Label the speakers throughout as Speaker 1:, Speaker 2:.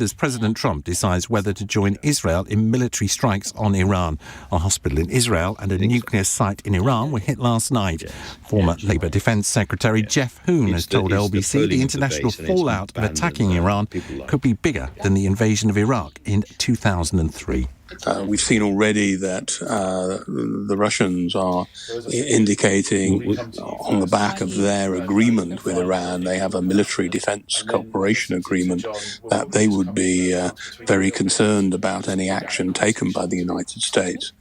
Speaker 1: as President Trump decides whether to join Israel in military strikes on Iran. A hospital in Israel and a nuclear site in Iran were hit last night. Former Labour Defence Secretary Jeff Hoon has told LBC the international fallout of attacking Iran could be bigger than the invasion of Iraq in 2003.
Speaker 2: We've seen already that the Russians are indicating on the back of their agreement with Iran, they have a military defense cooperation agreement, that they would be very concerned about any action taken by the United States.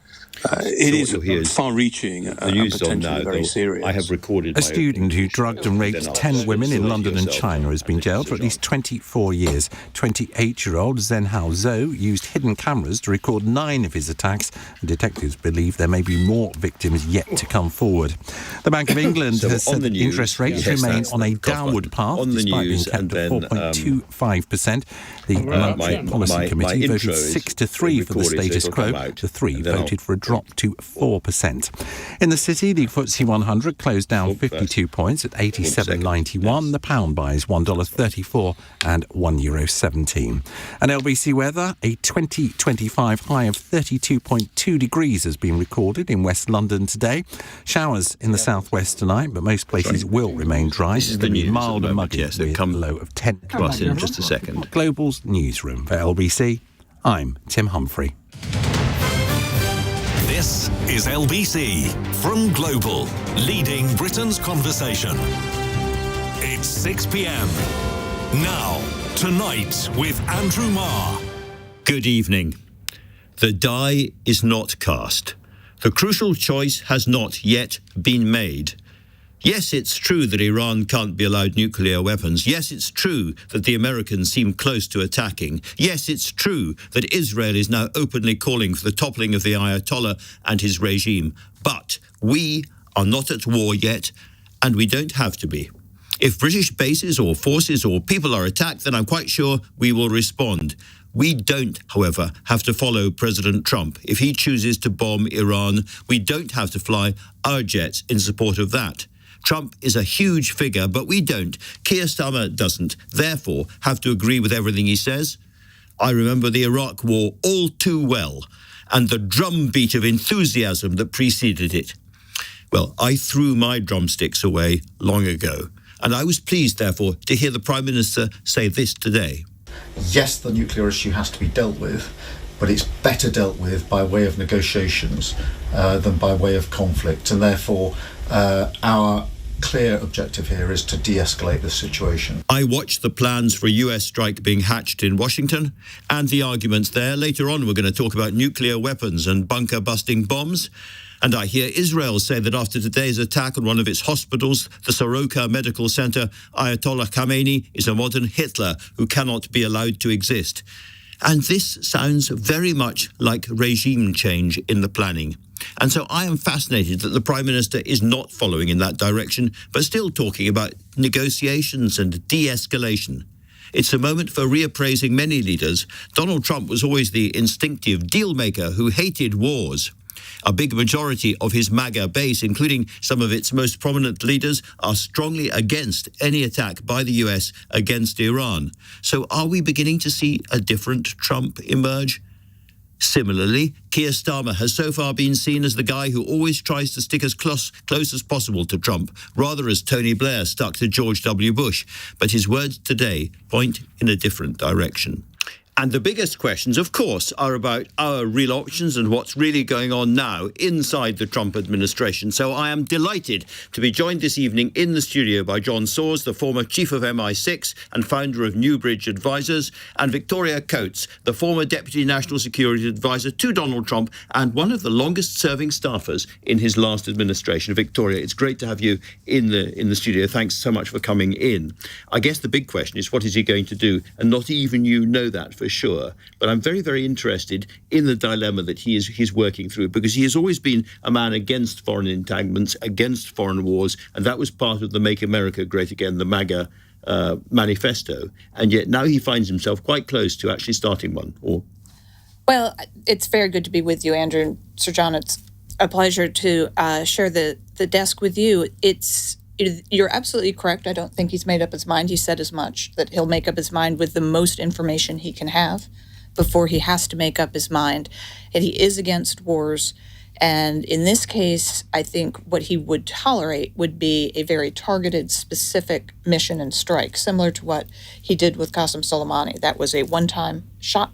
Speaker 2: It is far-reaching and potentially very serious.
Speaker 3: I have recorded
Speaker 1: a student who drugged and raped 10 women in London and China has been jailed for at least 24 years. 28-year-old Zhenhao Zhou used hidden cameras to record 9 of his attacks, and detectives believe there may be more victims yet to come forward. The Bank of England has said that interest rates remain on a downward path, despite being kept at 4.25%. The Monetary Policy Committee voted 6-3 for the status quo. The 3 voted for a drop to 4%. In the city, the FTSE 100 closed down 52 points at 87.91. The pound buys $1.34 and €1.17. And LBC weather, a 2025 high of 32.2 degrees has been recorded in West London today. Showers in the southwest tonight, but most places will remain dry.
Speaker 3: This is the news
Speaker 1: mild and muggy with a low of 10.
Speaker 3: To us in just a second.
Speaker 1: Global's newsroom. For LBC, I'm Tim Humphrey.
Speaker 4: This is LBC from Global, leading Britain's conversation. It's 6 p.m. Now, Tonight with Andrew Marr.
Speaker 3: Good evening. The die is not cast. The crucial choice has not yet been made. Yes, it's true that Iran can't be allowed nuclear weapons. Yes, it's true that the Americans seem close to attacking. Yes, it's true that Israel is now openly calling for the toppling of the Ayatollah and his regime. But we are not at war yet, and we don't have to be. If British bases or forces or people are attacked, then I'm quite sure we will respond. We don't, however, have to follow President Trump. If he chooses to bomb Iran, we don't have to fly our jets in support of that. Trump is a huge figure, but we don't. Keir Starmer doesn't, therefore, have to agree with everything he says. I remember the Iraq War all too well, and the drumbeat of enthusiasm that preceded it. Well, I threw my drumsticks away long ago, and I was pleased, therefore, to hear the Prime Minister say this today.
Speaker 5: Yes, the nuclear issue has to be dealt with, but it's better dealt with by way of negotiations than by way of conflict, and therefore our clear objective here is to de-escalate the situation.
Speaker 3: I watched the plans for a US strike being hatched in Washington and the arguments there. Later on, we're going to talk about nuclear weapons and bunker-busting bombs. And I hear Israel say that after today's attack on one of its hospitals, the Soroka Medical Center, Ayatollah Khamenei is a modern Hitler who cannot be allowed to exist. And this sounds very much like regime change in the planning. And so I am fascinated that the Prime Minister is not following in that direction, but still talking about negotiations and de-escalation. It's a moment for reappraising many leaders. Donald Trump was always the instinctive deal maker who hated wars. A big majority of his MAGA base, including some of its most prominent leaders, are strongly against any attack by the US against Iran. So are we beginning to see a different Trump emerge? Similarly, Keir Starmer has so far been seen as the guy who always tries to stick as close as possible to Trump, rather as Tony Blair stuck to George W. Bush. But his words today point in a different direction. And the biggest questions, of course, are about our real options and what's really going on now inside the Trump administration. So I am delighted to be joined this evening in the studio by John Soares, the former chief of MI6 and founder of Newbridge Advisors, and Victoria Coates, the former deputy national security advisor to Donald Trump and one of the longest-serving staffers in his last administration. Victoria, it's great to have you in the studio. Thanks so much for coming in. I guess the big question is, what is he going to do? And not even you know that for sure, but I'm very, very interested in the dilemma that he's working through, because he has always been a man against foreign entanglements, against foreign wars, and that was part of the Make America Great Again, the MAGA manifesto, and yet now he finds himself quite close to actually starting one.
Speaker 6: Well, it's very good to be with you, Andrew. Sir John, it's a pleasure to share the desk with you. It's You're absolutely correct. I don't think he's made up his mind. He said as much, that he'll make up his mind with the most information he can have before he has to make up his mind. And he is against wars. And in this case, I think what he would tolerate would be a very targeted, specific mission and strike, similar to what he did with Qasem Soleimani. That was a one-time shot,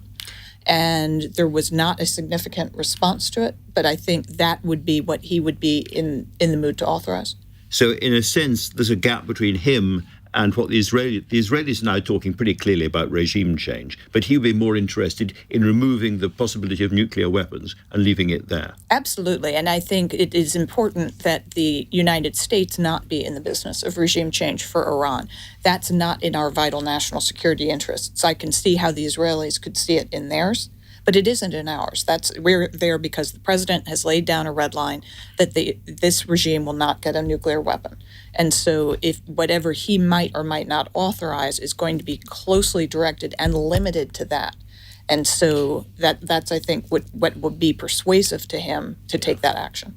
Speaker 6: and there was not a significant response to it. But I think that would be what he would be in the mood to authorize.
Speaker 3: So in a sense, there's a gap between him and what the Israelis are now talking pretty clearly about regime change, but he would be more interested in removing the possibility of nuclear weapons and leaving it there.
Speaker 6: Absolutely, and I think it is important that the United States not be in the business of regime change for Iran. That's not in our vital national security interests. I can see how the Israelis could see it in theirs, but it isn't in ours. We're there because the president has laid down a red line that this regime will not get a nuclear weapon. And so if whatever he might or might not authorize is going to be closely directed and limited to that. And so that's I think, what would be persuasive to him to take that action.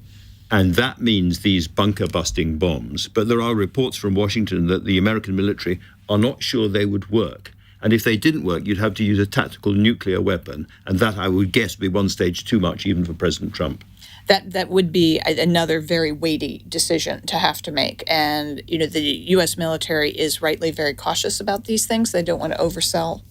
Speaker 3: And that means these bunker-busting bombs. But there are reports from Washington that the American military are not sure they would work. And if they didn't work, you'd have to use a tactical nuclear weapon. And that, I would guess, would be one stage too much, even for President Trump.
Speaker 6: That would be another very weighty decision to have to make. And, the U.S. military is rightly very cautious about these things. They don't want to oversell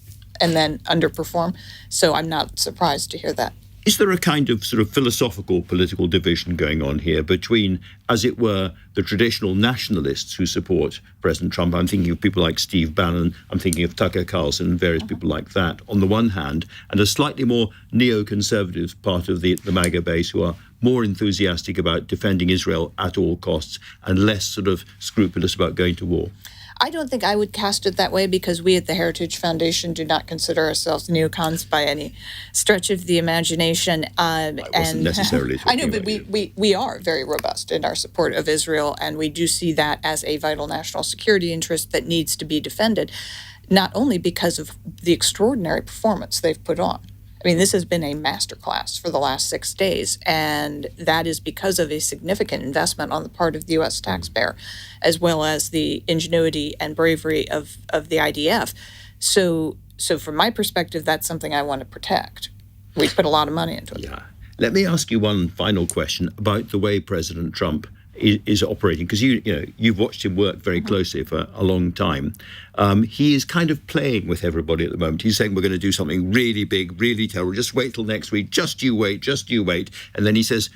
Speaker 6: and then underperform. So I'm not surprised to hear that.
Speaker 3: Is there a kind of sort of philosophical political division going on here between, as it were, the traditional nationalists who support President Trump? I'm thinking of people like Steve Bannon, I'm thinking of Tucker Carlson and various people like that, on the one hand, and a slightly more neoconservative part of the MAGA base who are more enthusiastic about defending Israel at all costs and less sort of scrupulous about going to war?
Speaker 6: I don't think I would cast it that way, because we at the Heritage Foundation do not consider ourselves neocons by any stretch of the imagination.
Speaker 3: I wasn't necessarily
Speaker 6: I know, but we are very robust in our support of Israel, and we do see that as a vital national security interest that needs to be defended, not only because of the extraordinary performance they've put on. I mean, this has been a masterclass for the last 6 days, and that is because of a significant investment on the part of the U.S. taxpayer, as well as the ingenuity and bravery of the IDF. So from my perspective, that's something I want to protect. We put a lot of money into it.
Speaker 3: Yeah. Let me ask you one final question about the way President Trump is operating, because you've watched him work very closely for a long time. He is kind of playing with everybody at the moment. He's saying, we're going to do something really big, really terrible. Just wait till next week. Just you wait. And then he says,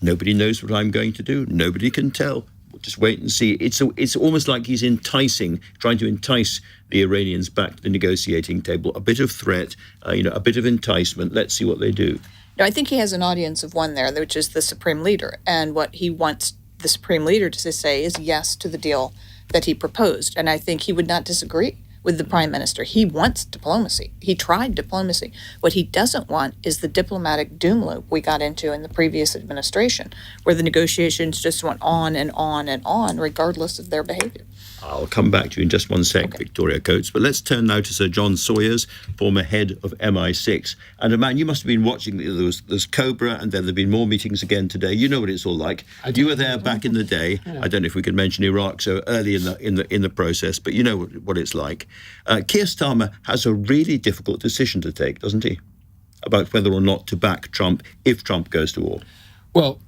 Speaker 3: nobody knows what I'm going to do. Nobody can tell. We'll just wait and see. It's almost like he's trying to entice the Iranians back to the negotiating table. A bit of threat, a bit of enticement. Let's see what they do.
Speaker 6: No, I think he has an audience of one there, which is the Supreme Leader. And what he wants the Supreme Leader to say is yes to the deal that he proposed. And I think he would not disagree with the Prime Minister. He wants diplomacy. He tried diplomacy. What he doesn't want is the diplomatic doom loop we got into in the previous administration, where the negotiations just went on and on and on, regardless of their behavior.
Speaker 3: I'll come back to you in just one sec, okay. Victoria Coates. But let's turn now to Sir John Sawyers, former head of MI6. And a man, you must have been watching, there's Cobra, and then there have been more meetings again today. You know what it's all like. You were there back in the day. Yeah. I don't know if we could mention Iraq so early in the process, but you know what it's like. Keir Starmer has a really difficult decision to take, doesn't he? About whether or not to back Trump if Trump goes to war.
Speaker 7: Well,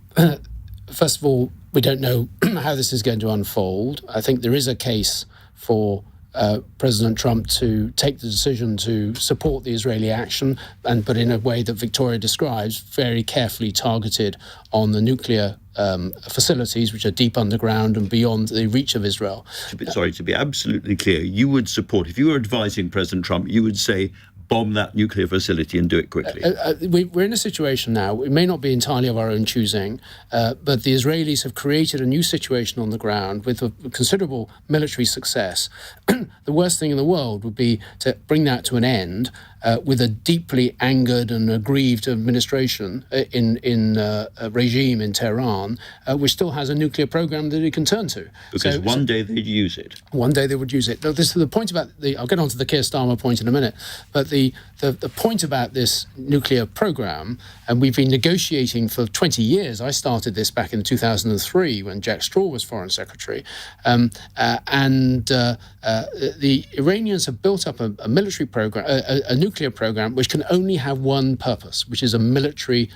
Speaker 7: first of all, we don't know how this is going to unfold. I think there is a case for President Trump to take the decision to support the Israeli action, but in a way that Victoria describes, very carefully targeted on the nuclear facilities, which are deep underground and beyond the reach of Israel.
Speaker 3: To be absolutely clear, you would support, if you were advising President Trump, you would say, bomb that nuclear facility and do it quickly.
Speaker 7: We're in a situation now, it may not be entirely of our own choosing, but the Israelis have created a new situation on the ground with a considerable military success. The worst thing in the world would be to bring that to an end with a deeply angered and aggrieved administration regime in Tehran, which still has a nuclear program that it can turn to.
Speaker 3: Because one day they'd use it.
Speaker 7: One day they would use it. Now, this is the point about I'll get on to the Keir Starmer point in a minute, but the point about this nuclear program, and we've been negotiating for 20 years. I started this back in 2003 when Jack Straw was Foreign Secretary, the Iranians have built up a military program, a nuclear program, which can only have one purpose, which is a military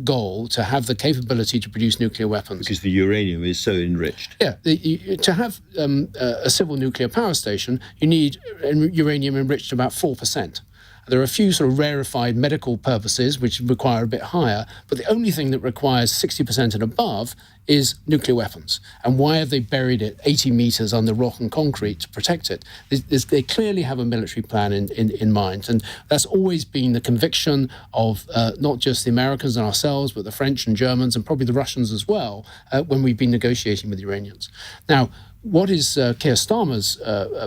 Speaker 7: goal to have the capability to produce nuclear weapons.
Speaker 3: Because the uranium is so enriched.
Speaker 7: Yeah, to have a civil nuclear power station, you need uranium enriched to about 4%. There are a few sort of rarefied medical purposes which require a bit higher, but the only thing that requires 60% and above is nuclear weapons. And why have they buried it 80 meters under rock and concrete to protect it? They clearly have a military plan in mind. And that's always been the conviction of not just the Americans and ourselves, but the French and Germans and probably the Russians as well, when we've been negotiating with the Iranians. Now, what is Keir Starmer's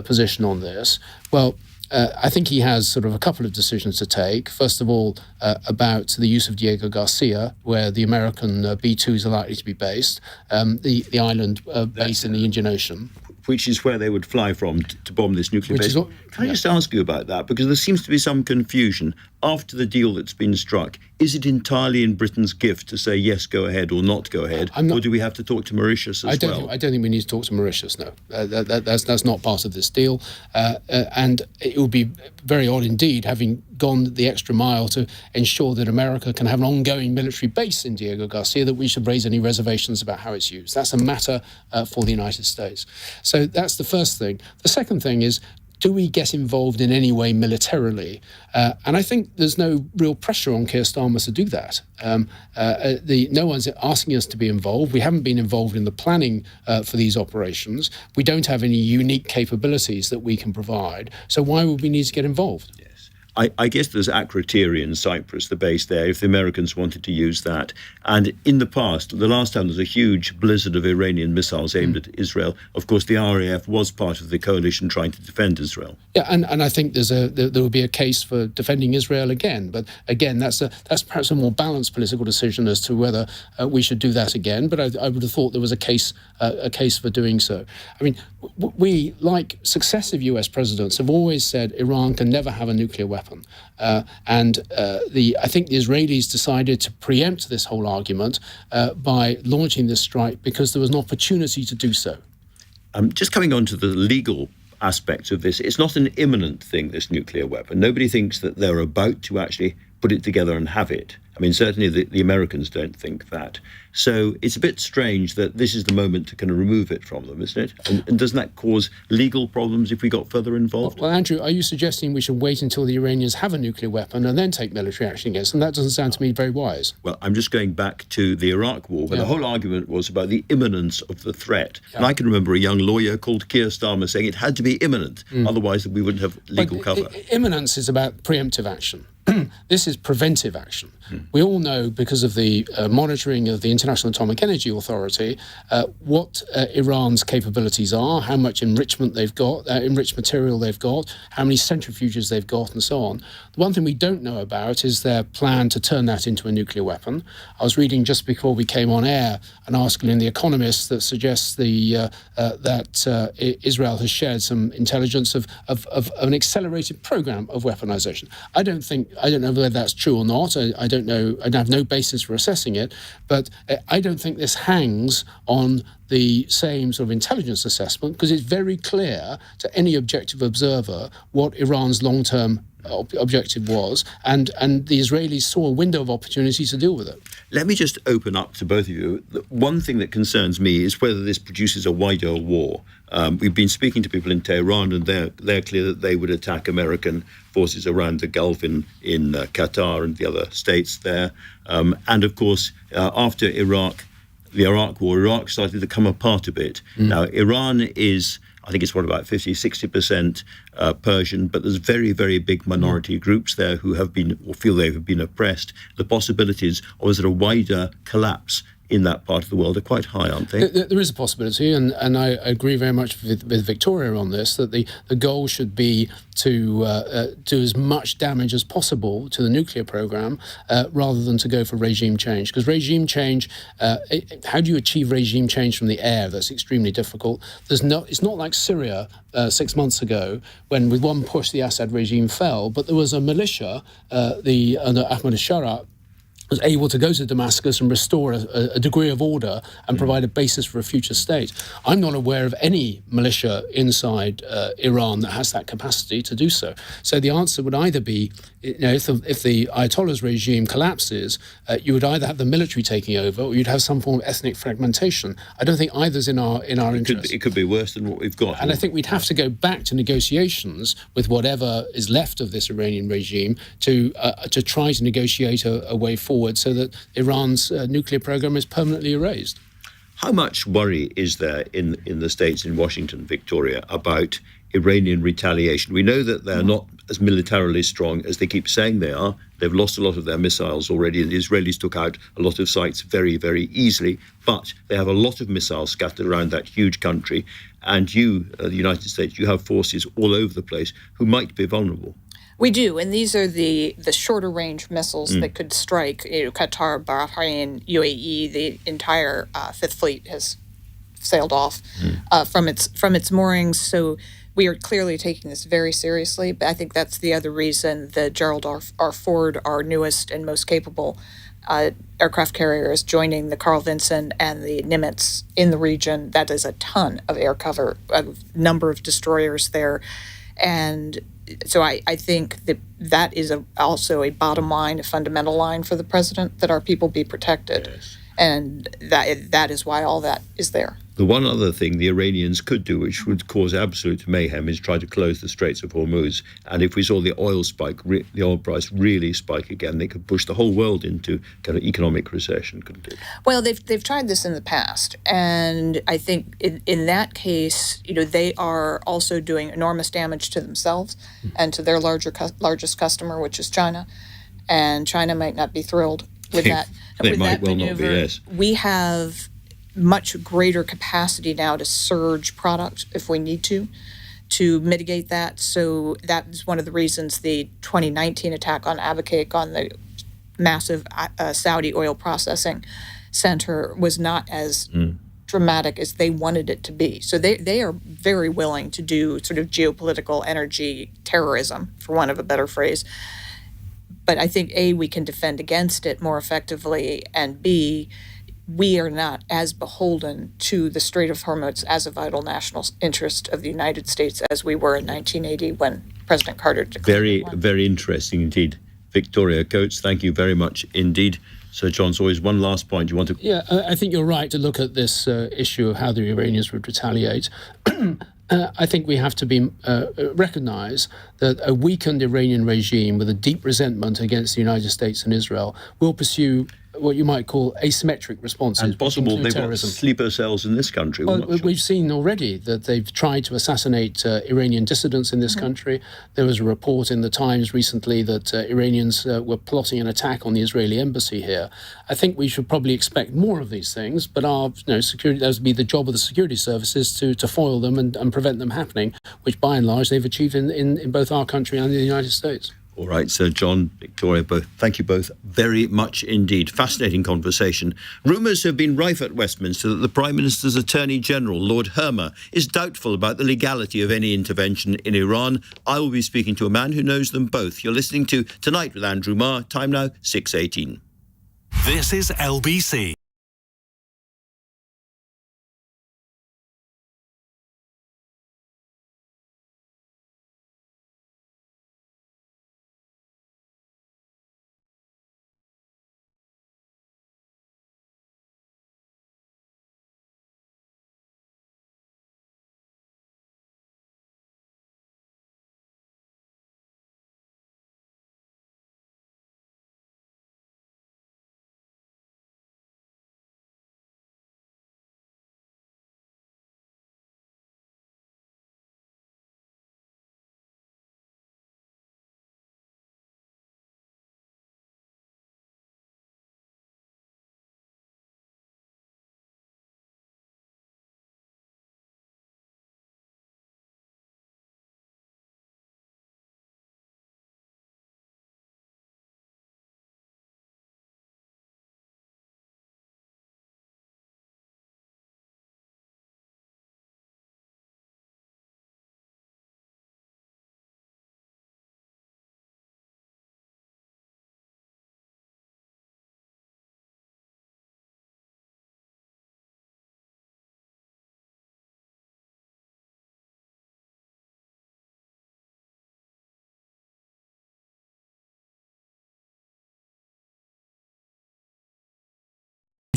Speaker 7: position on this? Well, I think he has sort of a couple of decisions to take. First of all, about the use of Diego Garcia, where the American B-2s are likely to be based, the island base in the Indian Ocean.
Speaker 3: Which is where they would fly from to bomb this nuclear base. Can I just ask you about that? Because there seems to be some confusion. After the deal that's been struck, is it entirely in Britain's gift to say, yes, go ahead, or not go ahead? Or do we have to talk to Mauritius as well?
Speaker 7: I don't think we need to talk to Mauritius, no. That's not part of this deal. And it would be very odd indeed, having gone the extra mile to ensure that America can have an ongoing military base in Diego Garcia, that we should raise any reservations about how it's used. That's a matter for the United States. So that's the first thing. The second thing is, do we get involved in any way militarily? And I think there's no real pressure on Keir Starmer to do that. No one's asking us to be involved. We haven't been involved in the planning for these operations. We don't have any unique capabilities that we can provide. So why would we need to get involved?
Speaker 3: Yes. I guess there's Akrotiri in Cyprus, the base there, if the Americans wanted to use that. And in the past, the last time there was a huge blizzard of Iranian missiles aimed at Israel, of course, the RAF was part of the coalition trying to defend Israel.
Speaker 7: Yeah, and I think there will be a case for defending Israel again. But again, that's perhaps a more balanced political decision as to whether we should do that again. But I would have thought there was a case for doing so. I mean, we, like successive US presidents, have always said Iran can never have a nuclear weapon. I think the Israelis decided to preempt this whole argument by launching this strike because there was an opportunity to do so.
Speaker 3: Just coming on to the legal aspects of this, it's not an imminent thing, this nuclear weapon. Nobody thinks that they're about to actually put it together and have it. I mean, certainly the Americans don't think that. So it's a bit strange that this is the moment to kind of remove it from them, isn't it? And doesn't that cause legal problems if we got further involved?
Speaker 7: Well, Andrew, are you suggesting we should wait until the Iranians have a nuclear weapon and then take military action against them? That doesn't sound to me very wise.
Speaker 3: Well, I'm just going back to the Iraq War, where the whole argument was about the imminence of the threat. Yeah. And I can remember a young lawyer called Keir Starmer saying it had to be imminent, otherwise we wouldn't have legal cover.
Speaker 7: Imminence is about preemptive action. This is preventive action. We all know, because of the monitoring of the International Atomic Energy Authority, what Iran's capabilities are, how much enrichment they've got, enriched material they've got, how many centrifuges they've got, and so on. The one thing we don't know about is their plan to turn that into a nuclear weapon. I was reading just before we came on air an article in The Economist that suggests that Israel has shared some intelligence of an accelerated program of weaponization. I don't know whether that's true or not. I don't know. I have no basis for assessing it, but I don't think this hangs on the same sort of intelligence assessment, because it's very clear to any objective observer what Iran's long-term objective was, and the Israelis saw a window of opportunity to deal with it.
Speaker 3: Let me just open up to both of you. One thing that concerns me is whether this produces a wider war. We've been speaking to people in Tehran, and they're clear that they would attack American forces around the Gulf in Qatar and the other states there. And of course, after the Iraq War, Iraq started to come apart a bit. Now, Iran is, I think it's about 50, 60% Persian, but there's very, very big minority groups there who have been, or feel they have been oppressed. The possibilities of a wider collapse in that part of the world are quite high, aren't they?
Speaker 7: There is a possibility, and I agree very much with Victoria on this, that the goal should be to do as much damage as possible to the nuclear program rather than to go for regime change. Because regime change, how do you achieve regime change from the air? That's extremely difficult. It's not like Syria 6 months ago, when with one push the Assad regime fell, but there was a militia, under Ahmad al-Shara, was able to go to Damascus and restore a degree of order and provide a basis for a future state. I'm not aware of any militia inside Iran that has that capacity to do so. So the answer would either be, if the Ayatollah's regime collapses, you would either have the military taking over or you'd have some form of ethnic fragmentation. I don't think either's in our interest.
Speaker 3: It could be worse than what we've got.
Speaker 7: And I think we'd have to go back to negotiations with whatever is left of this Iranian regime to try to negotiate a way forward so that Iran's nuclear program is permanently erased.
Speaker 3: How much worry is there in the States, in Washington, Victoria, about Iranian retaliation? We know that they're not as militarily strong as they keep saying they are. They've lost a lot of their missiles already, and the Israelis took out a lot of sites very, very easily. But they have a lot of missiles scattered around that huge country. And you, the United States, you have forces all over the place who might be vulnerable.
Speaker 6: We do, and these are the shorter range missiles that could strike. Qatar, Bahrain, UAE, the entire Fifth Fleet has sailed off from its moorings. So we are clearly taking this very seriously. But I think that's the other reason the Gerald R. Ford, our newest and most capable aircraft carrier, is joining the Carl Vinson and the Nimitz in the region. That is a ton of air cover, a number of destroyers there, and so I think that is also a bottom line, a fundamental line for the president, that our people be protected.
Speaker 3: Yes.
Speaker 6: And that is why all that is there.
Speaker 3: The one other thing the Iranians could do, which would cause absolute mayhem, is try to close the Straits of Hormuz. And if we saw the oil the oil price really spike again, they could push the whole world into kind of economic recession, couldn't it?
Speaker 6: Well, they've tried this in the past, and I think in that case, they are also doing enormous damage to themselves and to their largest customer, which is China. And China might not be thrilled with that.
Speaker 3: They might well not be, yes.
Speaker 6: We have much greater capacity now to surge product if we need to mitigate that. So that is one of the reasons the 2019 attack on Abqaiq, on the massive Saudi oil processing center, was not as dramatic as they wanted it to be. So they are very willing to do sort of geopolitical energy terrorism, for want of a better phrase. But I think, A, we can defend against it more effectively, and B, we are not as beholden to the Strait of Hormuz as a vital national interest of the United States as we were in 1980 when President Carter declared
Speaker 3: Very, very interesting indeed. Victoria Coates, thank you very much indeed. Sir John Sawyers, one last point you want to...
Speaker 7: Yeah, I think you're right to look at this issue of how the Iranians would retaliate. I think we have to be recognise that a weakened Iranian regime with a deep resentment against the United States and Israel will pursue what you might call asymmetric responses.
Speaker 3: And possible they've got sleeper cells in this country.
Speaker 7: Well, we've seen already that they've tried to assassinate Iranian dissidents in this country. There was a report in the Times recently that Iranians were plotting an attack on the Israeli embassy here. I think we should probably expect more of these things, but our security, that would be the job of the security services to foil them and prevent them happening, which by and large they've achieved in both our country and the United States.
Speaker 3: All right, Sir John, Victoria, both. Thank you both very much indeed. Fascinating conversation. Rumours have been rife at Westminster that the Prime Minister's Attorney General, Lord Hermer, is doubtful about the legality of any intervention in Iran. I will be speaking to a man who knows them both. You're listening to Tonight with Andrew Marr. Time now, 6:18.
Speaker 4: This is LBC.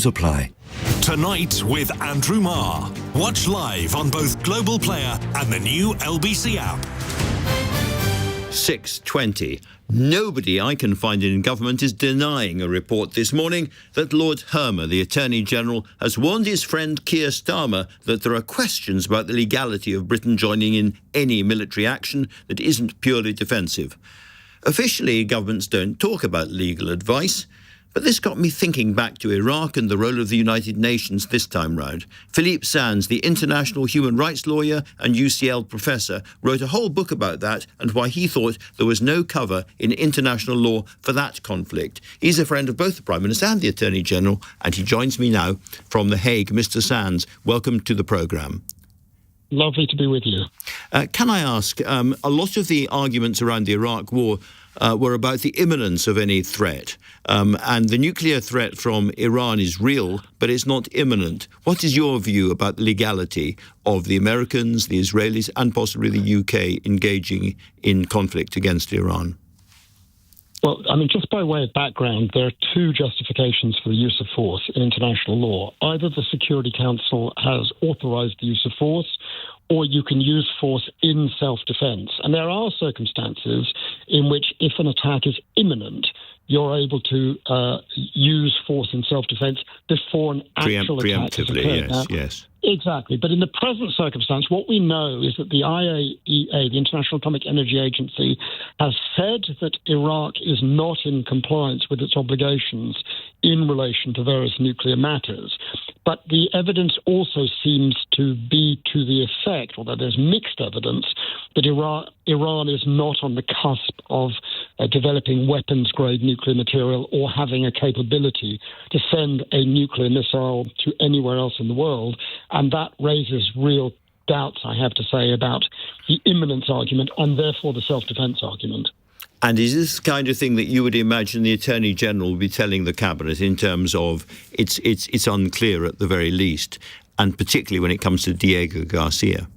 Speaker 8: Restrictions apply.
Speaker 4: Tonight with Andrew Marr. Watch live on both Global Player and the new LBC app.
Speaker 3: 6:20. Nobody I can find in government is denying a report this morning that Lord Hermer, the Attorney General, has warned his friend Keir Starmer that there are questions about the legality of Britain joining in any military action that isn't purely defensive. Officially, governments don't talk about legal advice, but this got me thinking back to Iraq and the role of the United Nations this time round. Philippe Sands, the international human rights lawyer and UCL professor, wrote a whole book about that and why he thought there was no cover in international law for that conflict. He's a friend of both the Prime Minister and the Attorney General, and he joins me now from The Hague. Mr. Sands, welcome to the programme.
Speaker 9: Lovely to be with you.
Speaker 3: Can I ask, a lot of the arguments around the Iraq war were about the imminence of any threat. And the nuclear threat from Iran is real, but it's not imminent. What is your view about the legality of the Americans, the Israelis, and possibly the UK engaging in conflict against Iran?
Speaker 9: Well, I mean, just by way of background, there are two justifications for the use of force in international law. Either the Security Council has authorized the use of force, or you can use force in self-defense. And there are circumstances in which, if an attack is imminent, you're able to use force in self-defense before an actual attack has occurred.
Speaker 3: Yes.
Speaker 9: Exactly. But in the present circumstance, what we know is that the IAEA, the International Atomic Energy Agency, has said that Iraq is not in compliance with its obligations in relation to various nuclear matters. But the evidence also seems to be to the effect, although there's mixed evidence, that Iran is not on the cusp of developing weapons-grade nuclear material or having a capability to send a nuclear missile to anywhere else in the world. And that raises real doubts, I have to say, about the imminence argument and therefore the self-defense argument.
Speaker 3: And is this the kind of thing that you would imagine the Attorney General will be telling the Cabinet in terms of it's unclear at the very least, and particularly when it comes to Diego Garcia?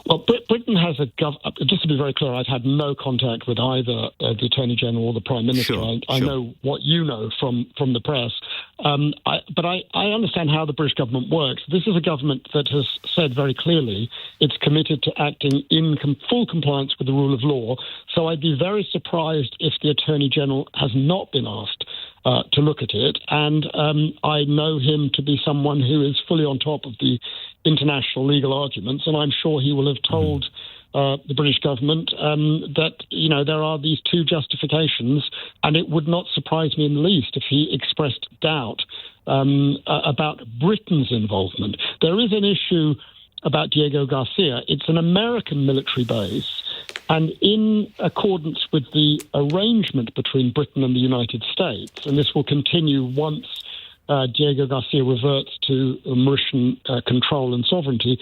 Speaker 9: Well, Britain has just to be very clear, I've had no contact with either the Attorney General or the Prime Minister.
Speaker 3: Sure.
Speaker 9: I know what you know from the press. But I understand how the British government works. This is a government that has said very clearly it's committed to acting in full compliance with the rule of law. So I'd be very surprised if the Attorney General has not been asked to look at it. And I know him to be someone who is fully on top of the international legal arguments, and I'm sure he will have told the British government that, you know, there are these two justifications, and it would not surprise me in the least if he expressed doubt about Britain's involvement. There is an issue about Diego Garcia. It's an American military base, and in accordance with the arrangement between Britain and the United States, and this will continue once Diego Garcia reverts to Mauritian control and sovereignty,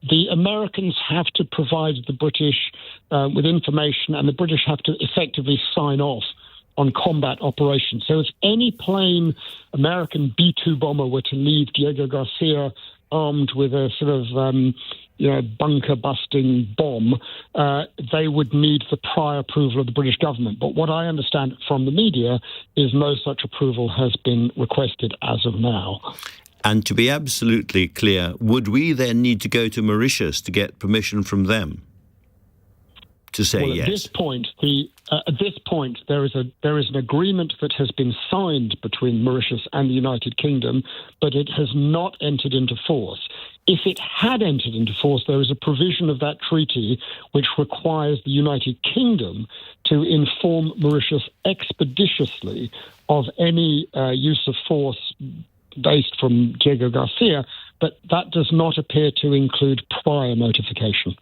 Speaker 9: the Americans have to provide the British with information, and the British have to effectively sign off on combat operations. So if any plain American B-2 bomber were to leave Diego Garcia armed with a sort of bunker-busting bomb, they would need the prior approval of the British government. But what I understand from the media is no such approval has been requested as of now.
Speaker 3: And to be absolutely clear, would we then need to go to Mauritius to get permission from them to say yes?
Speaker 9: At this point, there is an agreement that has been signed between Mauritius and the United Kingdom, but it has not entered into force. If it had entered into force, there is a provision of that treaty which requires the United Kingdom to inform Mauritius expeditiously of any use of force based from Diego Garcia, but that does not appear to include prior notification.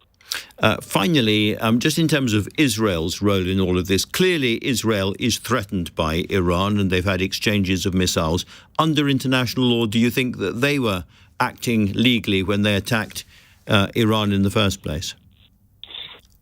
Speaker 3: Finally, just in terms of Israel's role in all of this, clearly Israel is threatened by Iran and they've had exchanges of missiles. Under international law, do you think that they were acting legally when they attacked Iran in the first place?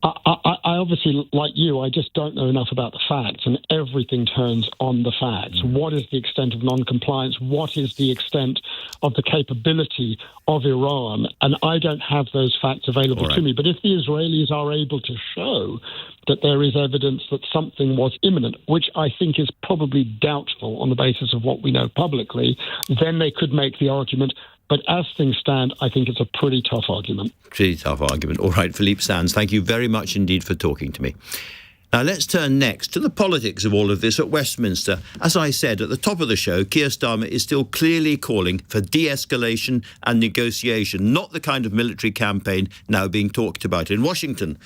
Speaker 9: I obviously, like you, I just don't know enough about the facts, and everything turns on the facts. What is the extent of non-compliance? What is the extent of the capability of Iran? And I don't have those facts available to me. But if the Israelis are able to show that there is evidence that something was imminent, which I think is probably doubtful on the basis of what we know publicly, then they could make the argument. But as things stand, I think it's a pretty tough argument.
Speaker 3: Pretty tough argument. All right, Philippe Sands, thank you very much indeed for talking to me. Now, let's turn next to the politics of all of this at Westminster. As I said at the top of the show, Keir Starmer is still clearly calling for de-escalation and negotiation, not the kind of military campaign now being talked about in Washington.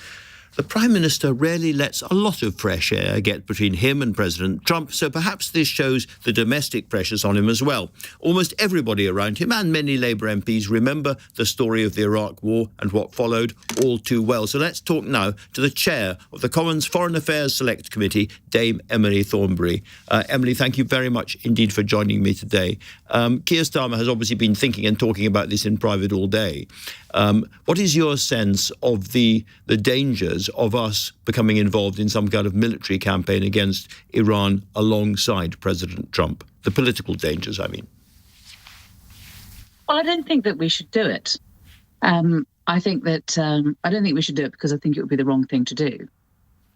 Speaker 3: The Prime Minister rarely lets a lot of fresh air get between him and President Trump, so perhaps this shows the domestic pressures on him as well. Almost everybody around him and many Labour MPs remember the story of the Iraq War and what followed all too well. So let's talk now to the chair of the Commons Foreign Affairs Select Committee, Dame Emily Thornberry. Emily, thank you very much indeed for joining me today. Keir Starmer has obviously been thinking and talking about this in private all day. What is your sense of the dangers of us becoming involved in some kind of military campaign against Iran alongside President Trump? The political dangers, I mean.
Speaker 8: Well, I don't think that we should do it. I don't think we should do it because I think it would be the wrong thing to do.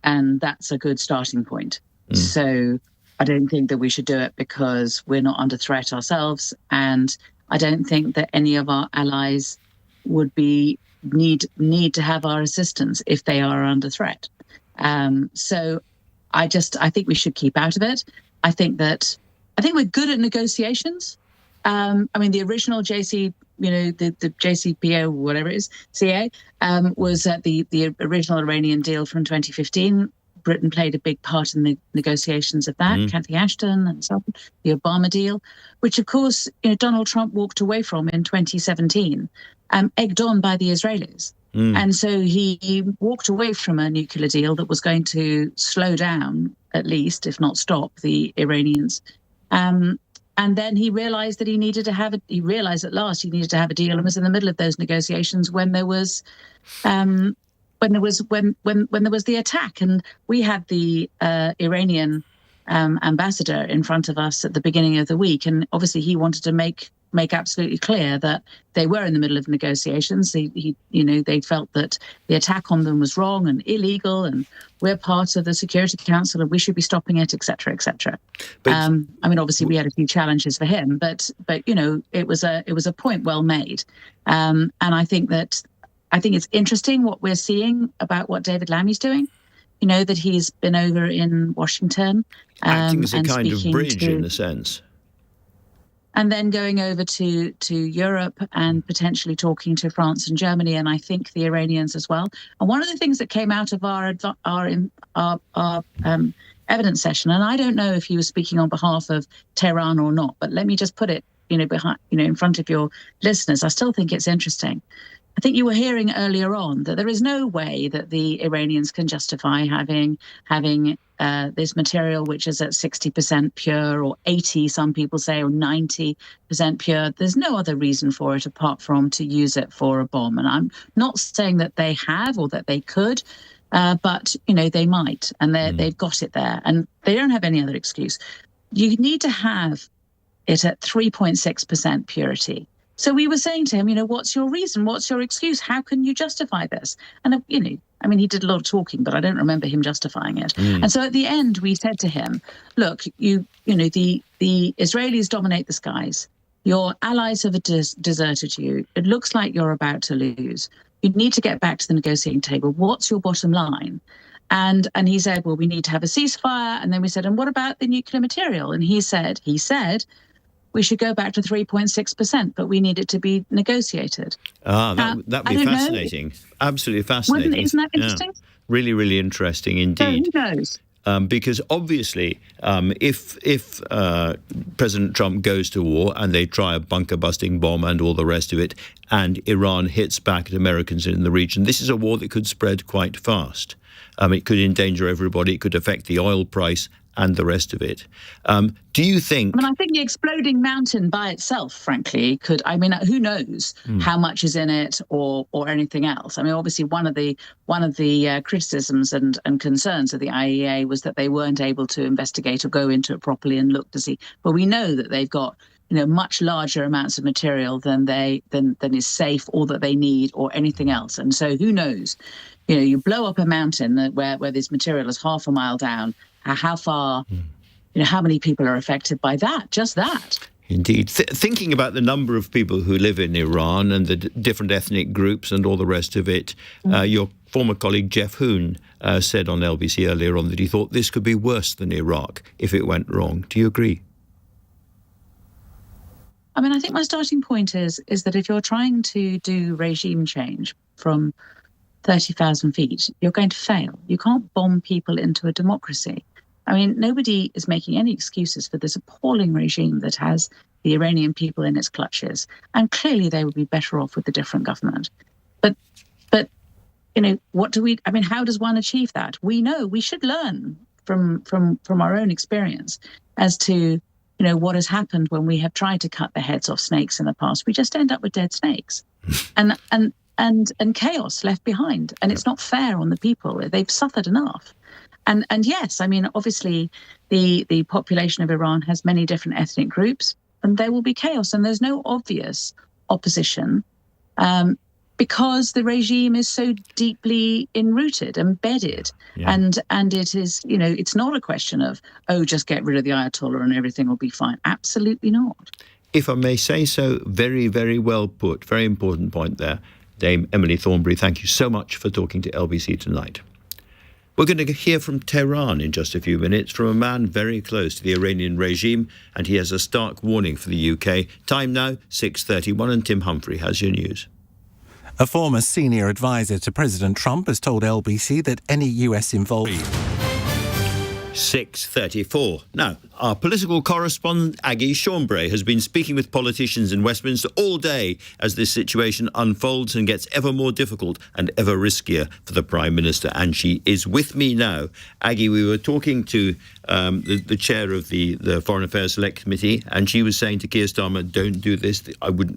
Speaker 8: And that's a good starting point. So I don't think that we should do it because we're not under threat ourselves. And I don't think that any of our allies would need to have our assistance if they are under threat. So I think we should keep out of it. I think we're good at negotiations. The original JC, the JCPO, whatever it is, CA, was the original Iranian deal from 2015. Britain played a big part in the negotiations of that, Cathy Ashton and so on, the Obama deal, which of course, Donald Trump walked away from in 2017, egged on by the Israelis. And so he walked away from a nuclear deal that was going to slow down, at least, if not stop, the Iranians. And then he realized that he needed to have he realized at last he needed to have a deal, and was in the middle of those negotiations when there was when there was the attack. And we had the Iranian ambassador in front of us at the beginning of the week, and obviously he wanted to make absolutely clear that they were in the middle of negotiations. They felt that the attack on them was wrong and illegal, and we're part of the Security Council and we should be stopping it, etc., etc. Obviously we had a few challenges for him, but it was a point well made. And I think it's interesting what we're seeing about what David Lammy's doing. That he's been over in Washington,
Speaker 3: acting as a kind of bridge
Speaker 8: in
Speaker 3: a sense.
Speaker 8: And then going over to Europe and potentially talking to France and Germany, and I think the Iranians as well. And one of the things that came out of our evidence session, and I don't know if he was speaking on behalf of Tehran or not, but let me just put it, in front of your listeners. I still think it's interesting. I think you were hearing earlier on that there is no way that the Iranians can justify having this material, which is at 60% pure, or 80, some people say, or 90% pure. There's no other reason for it apart from to use it for a bomb. And I'm not saying that they have or that they could, but they might, and they've got it there, and they don't have any other excuse. You need to have it at 3.6% purity. So we were saying to him, what's your reason? What's your excuse? How can you justify this? And, he did a lot of talking, but I don't remember him justifying it. And so at the end, we said to him, look, the Israelis dominate the skies. Your allies have deserted you. It looks like you're about to lose. You need to get back to the negotiating table. What's your bottom line? And he said, well, we need to have a ceasefire. And then we said, and what about the nuclear material? And he said, we should go back to 3.6%, but we need it to be negotiated.
Speaker 3: That'd be fascinating. Absolutely fascinating.
Speaker 8: Isn't that interesting?
Speaker 3: Yeah. Really, really interesting indeed.
Speaker 8: So who knows?
Speaker 3: Because obviously, if President Trump goes to war and they try a bunker-busting bomb and all the rest of it, and Iran hits back at Americans in the region, this is a war that could spread quite fast. It could endanger everybody. It could affect the oil price and the rest of it. Do you think...
Speaker 8: I think the exploding mountain by itself, frankly, could... who knows how much is in it or anything else? Obviously, one of the criticisms and concerns of the IAEA was that they weren't able to investigate or go into it properly and look to see. But we know that they've got much larger amounts of material than is safe or that they need or anything else. And so who knows? You blow up a mountain where this material is half a mile down. How far, how many people are affected by that? Just that.
Speaker 3: Indeed. Thinking about the number of people who live in Iran and the different ethnic groups and all the rest of it, your former colleague Jeff Hoon said on LBC earlier on that he thought this could be worse than Iraq if it went wrong. Do you agree?
Speaker 8: I think my starting point is that if you're trying to do regime change from 30,000 feet, you're going to fail. You can't bomb people into a democracy. Nobody is making any excuses for this appalling regime that has the Iranian people in its clutches. And clearly they would be better off with a different government. But what do we... how does one achieve that? We know we should learn from our own experience as to, what has happened when we have tried to cut the heads off snakes in the past. We just end up with dead snakes. And chaos left behind. And it's not fair on the people. They've suffered enough. And yes, obviously the population of Iran has many different ethnic groups, and there will be chaos. And there's no obvious opposition because the regime is so deeply enrooted, embedded. Yeah. And it is, it's not a question of, just get rid of the Ayatollah and everything will be fine. Absolutely not.
Speaker 3: If I may say so, very, very well put. Very important point there. Dame Emily Thornberry, thank you so much for talking to LBC tonight. We're going to hear from Tehran in just a few minutes from a man very close to the Iranian regime, and he has a stark warning for the UK. Time now, 6:31, and Tim Humphrey has your news.
Speaker 1: A former senior advisor to President Trump has told LBC that any US involvement...
Speaker 3: 6:34. Now, our political correspondent, Aggie Shornbray, has been speaking with politicians in Westminster all day as this situation unfolds and gets ever more difficult and ever riskier for the Prime Minister. And she is with me now. Aggie, we were talking to the chair of the Foreign Affairs Select Committee, and she was saying to Keir Starmer, don't do this.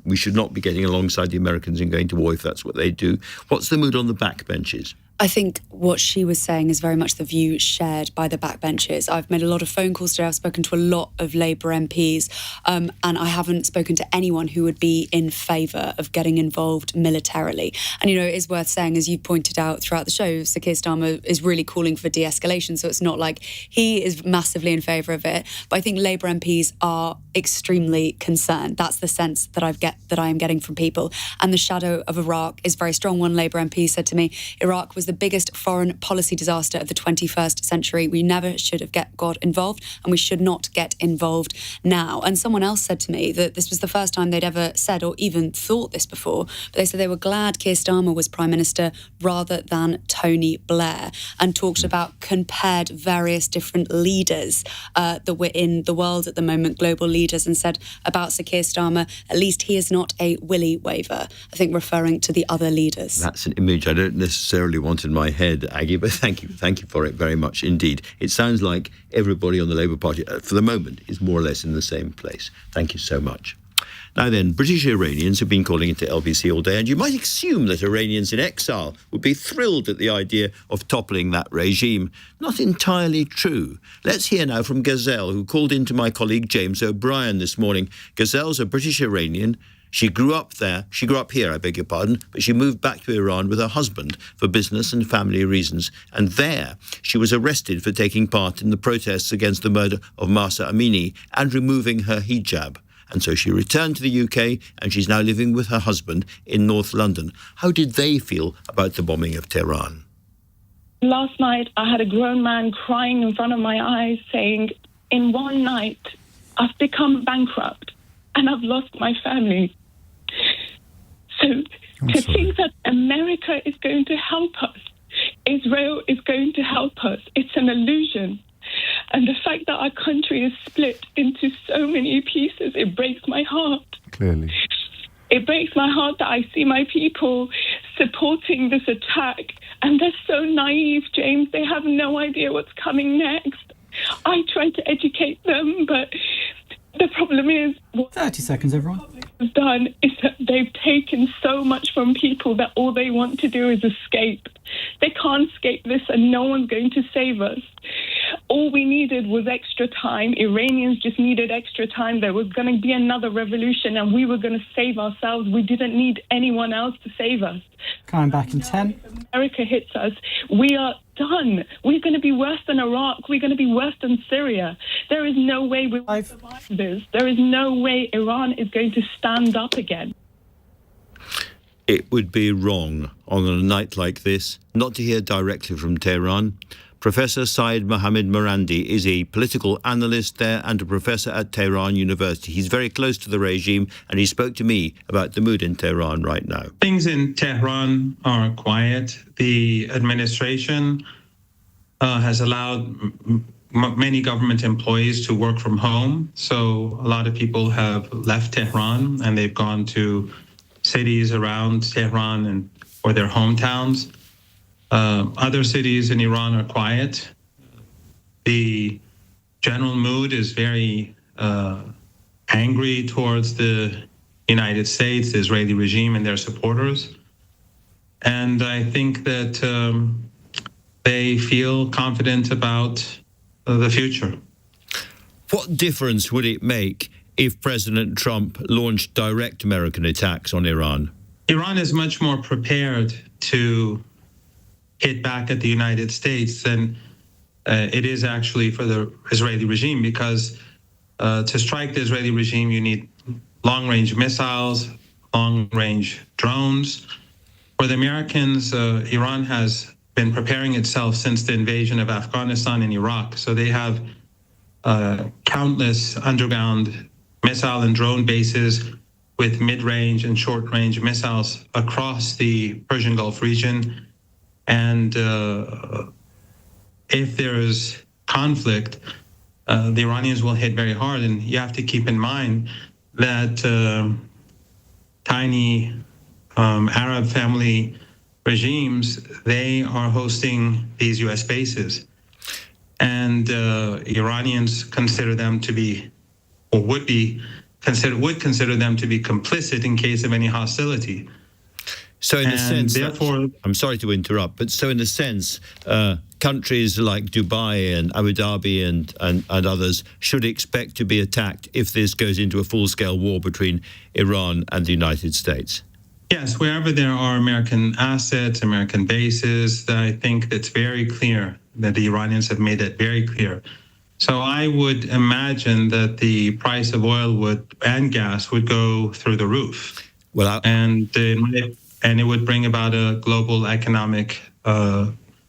Speaker 3: We should not be getting alongside the Americans and going to war if that's what they do. What's the mood on the backbenches?
Speaker 10: I think what she was saying is very much the view shared by the backbenchers. I've made a lot of phone calls today. I've spoken to a lot of Labour MPs, and I haven't spoken to anyone who would be in favour of getting involved militarily. And, it is worth saying, as you pointed out throughout the show, Sir Keir Starmer is really calling for de-escalation, so it's not like he is massively in favour of it. But I think Labour MPs are extremely concerned. That's the sense that I am getting from people. And the shadow of Iraq is very strong. One Labour MP said to me, Iraq was the biggest foreign policy disaster of the 21st century. We never should have got involved, and we should not get involved now. And someone else said to me that this was the first time they'd ever said or even thought this before, but they said they were glad Keir Starmer was Prime Minister rather than Tony Blair, and talked about compared various different leaders that were in the world at the moment, global leaders, and said about Sir Keir Starmer, at least he is not a willy waver, I think referring to the other leaders.
Speaker 3: That's an image I don't necessarily want in my head, Aggie, but thank you for it very much indeed. It sounds like everybody on the Labour Party, for the moment, is more or less in the same place. Thank you so much. Now then, British Iranians have been calling into LBC all day, and you might assume that Iranians in exile would be thrilled at the idea of toppling that regime. Not entirely true. Let's hear now from Gazelle, who called in to my colleague James O'Brien this morning. Gazelle's a British Iranian. She grew up here, I beg your pardon, but she moved back to Iran with her husband for business and family reasons. And there, she was arrested for taking part in the protests against the murder of Mahsa Amini and removing her hijab. And so she returned to the UK, and she's now living with her husband in North London. How did they feel about the bombing of Tehran?
Speaker 11: Last night, I had a grown man crying in front of my eyes saying, in one night, I've become bankrupt and I've lost my family. So to think that America is going to help us, Israel is going to help us, it's an illusion. And the fact that our country is split into so many pieces, it breaks my heart.
Speaker 12: Clearly.
Speaker 11: It breaks my heart that I see my people supporting this attack. And they're so naive, James. They have no idea what's coming next. I try to educate them, but the problem is...
Speaker 12: 30 seconds, everyone.
Speaker 11: ...has done is that they've taken so much from people that all they want to do is escape. They can't escape this, and no one's going to save us. All we needed was extra time. Iranians just needed extra time. There was going to be another revolution, and we were going to save ourselves. We didn't need anyone else to save us.
Speaker 12: Coming back in 10.
Speaker 11: America hits us. We are done. We're going to be worse than Iraq. We're going to be worse than Syria. There is no way we'll survive this. There is no way Iran is going to stand up again.
Speaker 3: It would be wrong on a night like this not to hear directly from Tehran. Professor Saeed Mohammed Morandi is a political analyst there and a professor at Tehran University. He's very close to the regime, and he spoke to me about the mood in Tehran right now.
Speaker 13: Things in Tehran are quiet. The administration has allowed many government employees to work from home. So a lot of people have left Tehran and they've gone to cities around Tehran or their hometowns. Other cities in Iran are quiet. The general mood is very angry towards the United States, the Israeli regime, and their supporters. And I think that they feel confident about the future.
Speaker 3: What difference would it make if President Trump launched direct American attacks on Iran?
Speaker 13: Iran is much more prepared to hit back at the United States than it is actually for the Israeli regime, because to strike the Israeli regime, you need long-range missiles, long-range drones. For the Americans, Iran has been preparing itself since the invasion of Afghanistan and Iraq. So they have countless underground missile and drone bases with mid-range and short-range missiles across the Persian Gulf region. And if there is conflict, the Iranians will hit very hard. And you have to keep in mind that tiny Arab family regimes, they are hosting these U.S. bases. And Iranians consider them to be, or would consider them to be complicit in case of any hostility.
Speaker 3: So in a sense,
Speaker 13: therefore,
Speaker 3: I'm sorry to interrupt, but so in a sense, countries like Dubai and Abu Dhabi and others should expect to be attacked if this goes into a full-scale war between Iran and the United States.
Speaker 13: Yes, wherever there are American assets, American bases, I think that's very clear, that the Iranians have made that very clear. So I would imagine that the price of oil and gas would go through the roof.
Speaker 3: Well,
Speaker 13: and it would bring about a global economic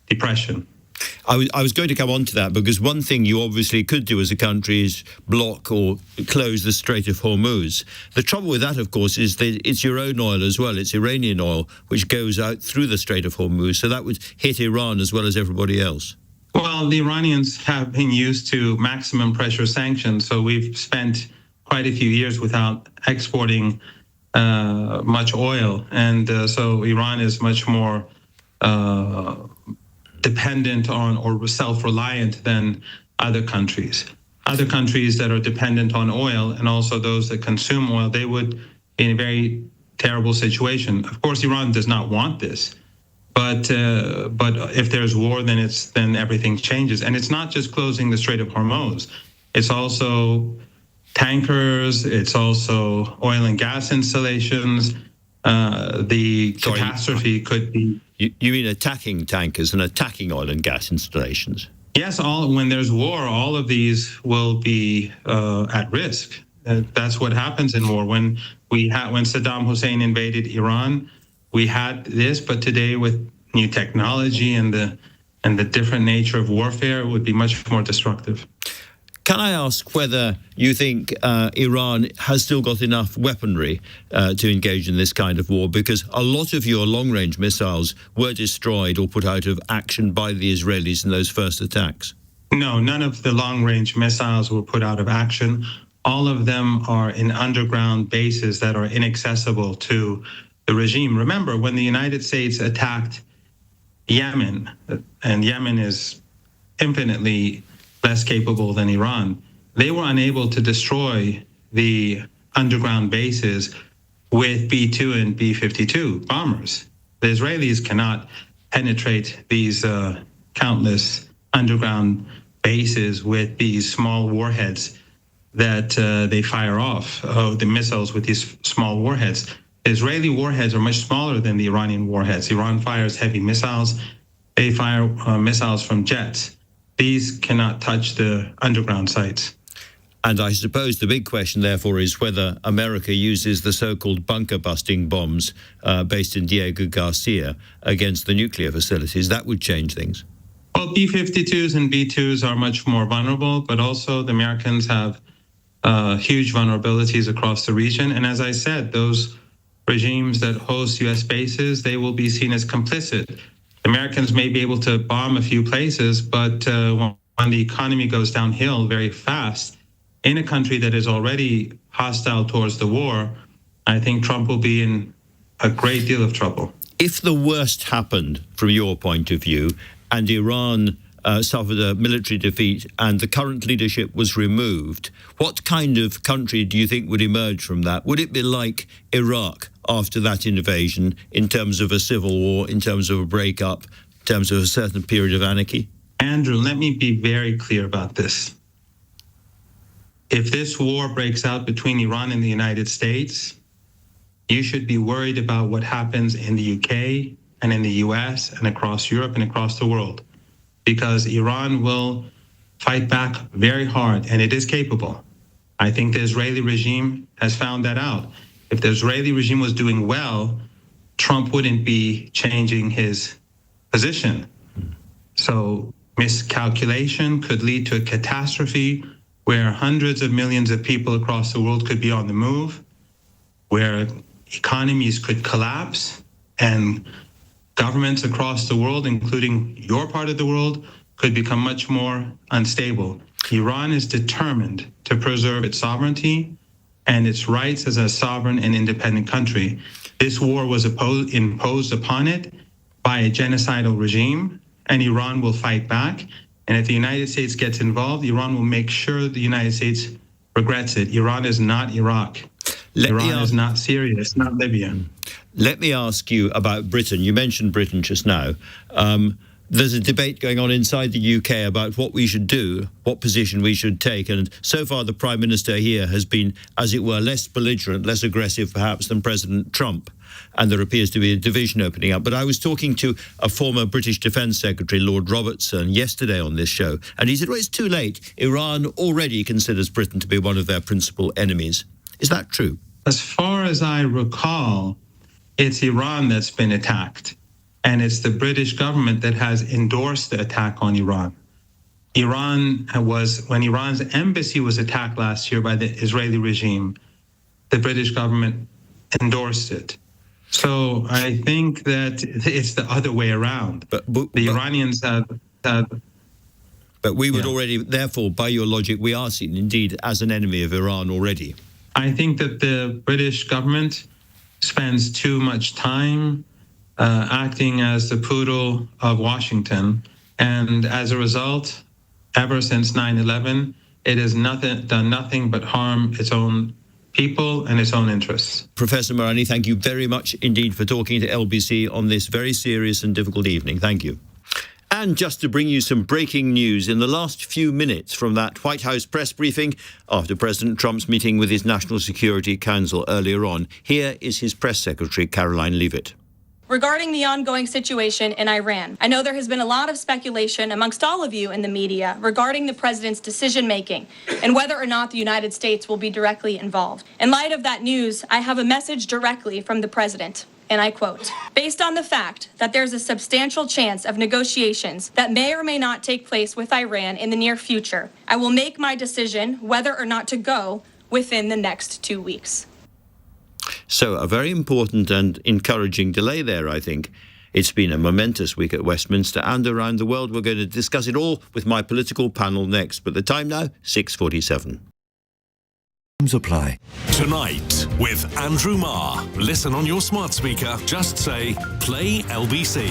Speaker 13: depression.
Speaker 3: I was going to come on to that, because one thing you obviously could do as a country is block or close the Strait of Hormuz. The trouble with that, of course, is that it's your own oil as well. It's Iranian oil, which goes out through the Strait of Hormuz. So that would hit Iran as well as everybody else.
Speaker 13: Well, the Iranians have been used to maximum pressure sanctions. So we've spent quite a few years without exporting much oil. And so Iran is much more dependent on or self-reliant than other countries. Other countries that are dependent on oil, and also those that consume oil, they would be in a very terrible situation. Of course, Iran does not want this, but if there's war, then everything changes. And it's not just closing the Strait of Hormuz. It's also tankers. It's also oil and gas installations. The catastrophe could be...
Speaker 3: You mean attacking tankers and attacking oil and gas installations?
Speaker 13: Yes, when there's war, all of these will be at risk. That's what happens in war. When Saddam Hussein invaded Iran, we had this, but today with new technology and the different nature of warfare, it would be much more destructive.
Speaker 3: Can I ask whether you think Iran has still got enough weaponry to engage in this kind of war? Because a lot of your long-range missiles were destroyed or put out of action by the Israelis in those first attacks.
Speaker 13: No, none of the long-range missiles were put out of action. All of them are in underground bases that are inaccessible to the regime. Remember, when the United States attacked Yemen, and Yemen is infinitely less capable than Iran, they were unable to destroy the underground bases with B-2 and B-52 bombers. The Israelis cannot penetrate these countless underground bases with these small warheads that they fire off, the missiles with these small warheads. The Israeli warheads are much smaller than the Iranian warheads. Iran fires heavy missiles. They fire missiles from jets. These cannot touch the underground sites.
Speaker 3: And I suppose the big question, therefore, is whether America uses the so-called bunker-busting bombs based in Diego Garcia against the nuclear facilities. That would change things.
Speaker 13: Well, B-52s and B-2s are much more vulnerable, but also the Americans have huge vulnerabilities across the region. And as I said, those regimes that host U.S. bases, they will be seen as complicit. Americans may be able to bomb a few places, but when the economy goes downhill very fast in a country that is already hostile towards the war, I think Trump will be in a great deal of trouble.
Speaker 3: If the worst happened, from your point of view, and Iran suffered a military defeat and the current leadership was removed, what kind of country do you think would emerge from that? Would it be like Iraq after that invasion in terms of a civil war, in terms of a breakup, in terms of a certain period of anarchy?
Speaker 13: Andrew, let me be very clear about this. If this war breaks out between Iran and the United States, you should be worried about what happens in the UK and in the US and across Europe and across the world, because Iran will fight back very hard, and it is capable. I think the Israeli regime has found that out. If the Israeli regime was doing well, Trump wouldn't be changing his position. So miscalculation could lead to a catastrophe where hundreds of millions of people across the world could be on the move, where economies could collapse, and governments across the world, including your part of the world, could become much more unstable. Iran is determined to preserve its sovereignty and its rights as a sovereign and independent country. This war was imposed upon it by a genocidal regime, and Iran will fight back. And if the United States gets involved, Iran will make sure the United States regrets it. Iran is not Iraq. Iran is not Syria. It's not Libya.
Speaker 3: Let me ask you about Britain. You mentioned Britain just now. There's a debate going on inside the UK about what we should do, what position we should take. And so far, the Prime Minister here has been, as it were, less belligerent, less aggressive, perhaps, than President Trump. And there appears to be a division opening up. But I was talking to a former British Defence Secretary, Lord Robertson, yesterday on this show. And he said, well, it's too late. Iran already considers Britain to be one of their principal enemies. Is that true?
Speaker 13: As far as I recall, it's Iran that's been attacked. And it's the British government that has endorsed the attack on Iran. When Iran's embassy was attacked last year by the Israeli regime, the British government endorsed it. So I think that it's the other way around. But the Iranians have...
Speaker 3: But we would already, therefore, by your logic, we are seen indeed as an enemy of Iran already.
Speaker 13: I think that the British government spends too much time acting as the poodle of Washington. And as a result, ever since 9/11, it has done nothing but harm its own people and its own interests.
Speaker 3: Professor Marani, thank you very much indeed for talking to LBC on this very serious and difficult evening. Thank you. And just to bring you some breaking news in the last few minutes from that White House press briefing after President Trump's meeting with his National Security Council earlier on, here is his press secretary, Caroline Leavitt.
Speaker 14: Regarding the ongoing situation in Iran, I know there has been a lot of speculation amongst all of you in the media regarding the president's decision-making and whether or not the United States will be directly involved. In light of that news, I have a message directly from the president, and I quote, "Based on the fact that there's a substantial chance of negotiations that may or may not take place with Iran in the near future, I will make my decision whether or not to go within the next 2 weeks."
Speaker 3: So a very important and encouraging delay there, I think. It's been a momentous week at Westminster and around the world. We're going to discuss it all with my political panel next. But the time now, 6:47.
Speaker 15: Apply.
Speaker 4: Tonight with Andrew Marr. Listen on your smart speaker. Just say, play LBC.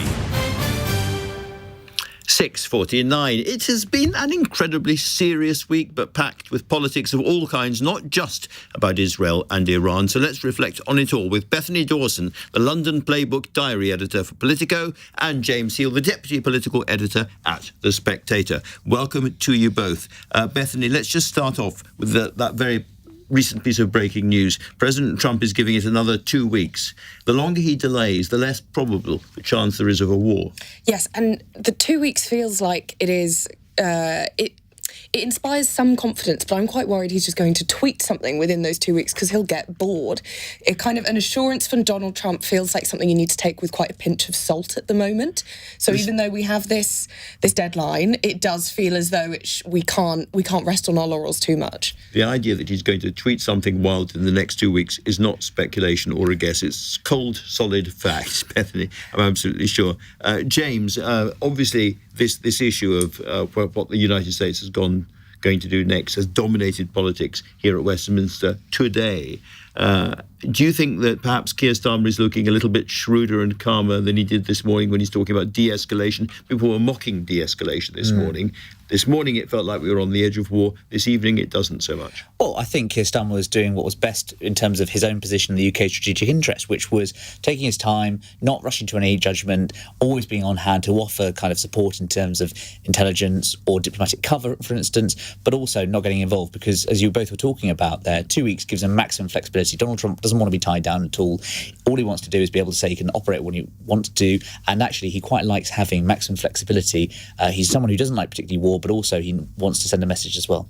Speaker 3: 6:49. It has been an incredibly serious week, but packed with politics of all kinds, not just about Israel and Iran. So let's reflect on it all with Bethany Dawson, the London Playbook diary editor for Politico, and James Heal, the deputy political editor at The Spectator. Welcome to you both. Bethany, let's just start off with that very recent piece of breaking news. President Trump is giving it another 2 weeks. The longer he delays, the less probable the chance there is of a war.
Speaker 16: Yes, and the 2 weeks feels like it is... It inspires some confidence, but I'm quite worried he's just going to tweet something within those 2 weeks because he'll get bored. It kind of an assurance from Donald Trump feels like something you need to take with quite a pinch of salt at the moment. So even though we have this deadline, it does feel as though we can't rest on our laurels too much.
Speaker 3: The idea that he's going to tweet something wild in the next 2 weeks is not speculation or a guess. It's cold, solid facts, Bethany. I'm absolutely sure. James, obviously this issue of what the United States is going to do next has dominated politics here at Westminster today. Do you think that perhaps Keir Starmer is looking a little bit shrewder and calmer than he did this morning when he's talking about de-escalation? People were mocking de-escalation this morning. This morning it felt like we were on the edge of war. This evening it doesn't so much.
Speaker 17: Well, I think Keir Starmer was doing what was best in terms of his own position in the UK strategic interest, which was taking his time, not rushing to any judgment, always being on hand to offer kind of support in terms of intelligence or diplomatic cover, for instance, but also not getting involved because, as you both were talking about there, 2 weeks gives him maximum flexibility. Donald Trump doesn't want to be tied down at all. All he wants to do is be able to say he can operate when he wants to, and actually he quite likes having maximum flexibility. He's someone who doesn't like particularly war, but also he wants to send a message as well.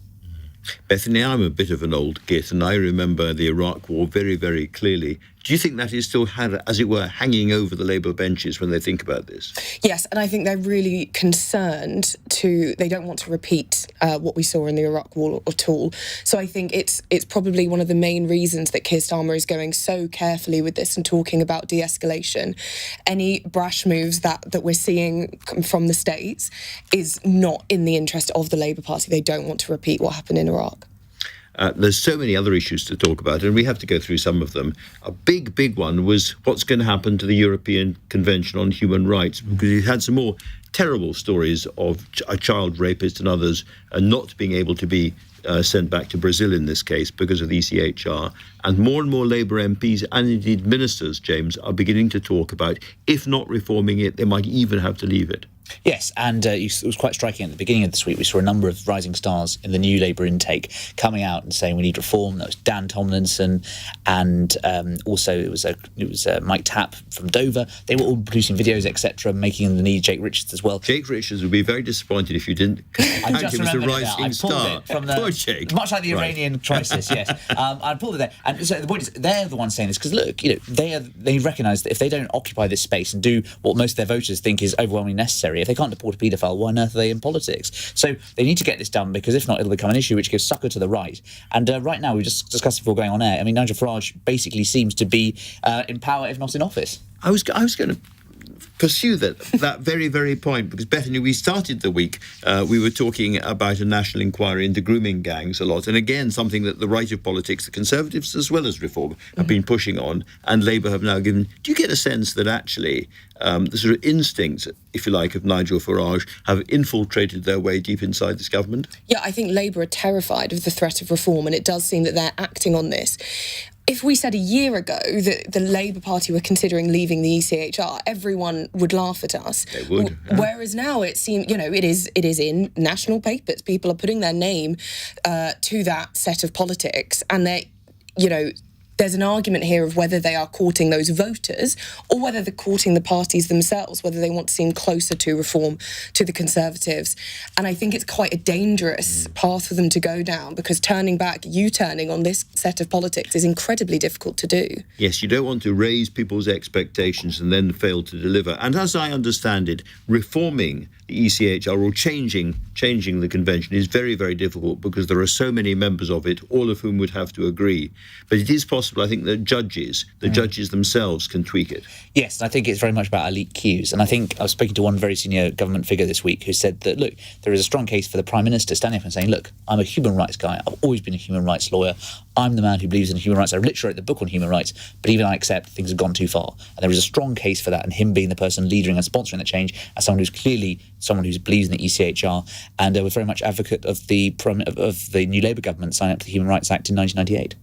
Speaker 3: Bethany, I'm a bit of an old git, and I remember the Iraq War very, very clearly. Do you think that is still, as it were, hanging over the Labour benches when they think about this?
Speaker 16: Yes, and I think they're really concerned they don't want to repeat what we saw in the Iraq War at all. So I think it's probably one of the main reasons that Keir Starmer is going so carefully with this and talking about de-escalation. Any brash moves that we're seeing from the States is not in the interest of the Labour Party. They don't want to repeat what happened in Iraq.
Speaker 3: There's so many other issues to talk about, and we have to go through some of them. A big one was what's going to happen to the European Convention on Human Rights, because you had some more terrible stories of a child rapist and others not being able to be sent back to Brazil in this case because of the ECHR. And more Labour MPs and indeed ministers, James, are beginning to talk about, if not reforming it, they might even have to leave it.
Speaker 17: Yes, and it was quite striking at the beginning of this week. We saw a number of rising stars in the new Labour intake coming out and saying we need reform. That was Dan Tomlinson, and also it was Mike Tapp from Dover. They were all producing videos, etc., making the need. Jake Richards as well.
Speaker 3: Jake Richards would be very disappointed if you didn't thank him as a rising star. Poor Jake.
Speaker 17: Much like the Iranian crisis, yes. I pulled it there. And so the point is, they're the ones saying this because look, they recognise that if they don't occupy this space and do what most of their voters think is overwhelmingly necessary, if they can't deport a paedophile, why on earth are they in politics? So they need to get this done because if not, it'll become an issue which gives succour to the right. And right now, we just discussed before going on air, I mean, Nigel Farage basically seems to be in power, if not in office.
Speaker 3: I was going to pursue that very, very point, because Bethany, we started the week, we were talking about a national inquiry into grooming gangs a lot, and again, something that the right of politics, the Conservatives as well as Reform, have been pushing on, and Labour have now given. Do you get a sense that actually the sort of instincts, if you like, of Nigel Farage have infiltrated their way deep inside this government?
Speaker 16: Yeah, I think Labour are terrified of the threat of reform, and it does seem that they're acting on this. If we said a year ago that the Labour Party were considering leaving the ECHR, everyone would laugh at us.
Speaker 3: They would.
Speaker 16: Whereas now it seems, it is in national papers. People are putting their name to that set of politics, and they, there's an argument here of whether they are courting those voters or whether they're courting the parties themselves, whether they want to seem closer to reform, to the Conservatives. And I think it's quite a dangerous path for them to go down, because turning back, U-turning on this set of politics is incredibly difficult to do.
Speaker 3: Yes, you don't want to raise people's expectations and then fail to deliver. And as I understand it, reforming the ECHR or changing the convention is very, very difficult because there are so many members of it, all of whom would have to agree. But it is possible, I think, that judges themselves can tweak it.
Speaker 17: Yes, I think it's very much about elite cues. And I think I was speaking to one very senior government figure this week who said that, look, there is a strong case for the Prime Minister standing up and saying, look, I'm a human rights guy. I've always been a human rights lawyer. I'm the man who believes in human rights. I literally wrote the book on human rights, but even I accept things have gone too far. And there is a strong case for that, and him being the person leading and sponsoring that change, as someone who's clearly someone who believes in the ECHR, and was very much advocate of the new Labour government signing up to the Human Rights Act in 1998.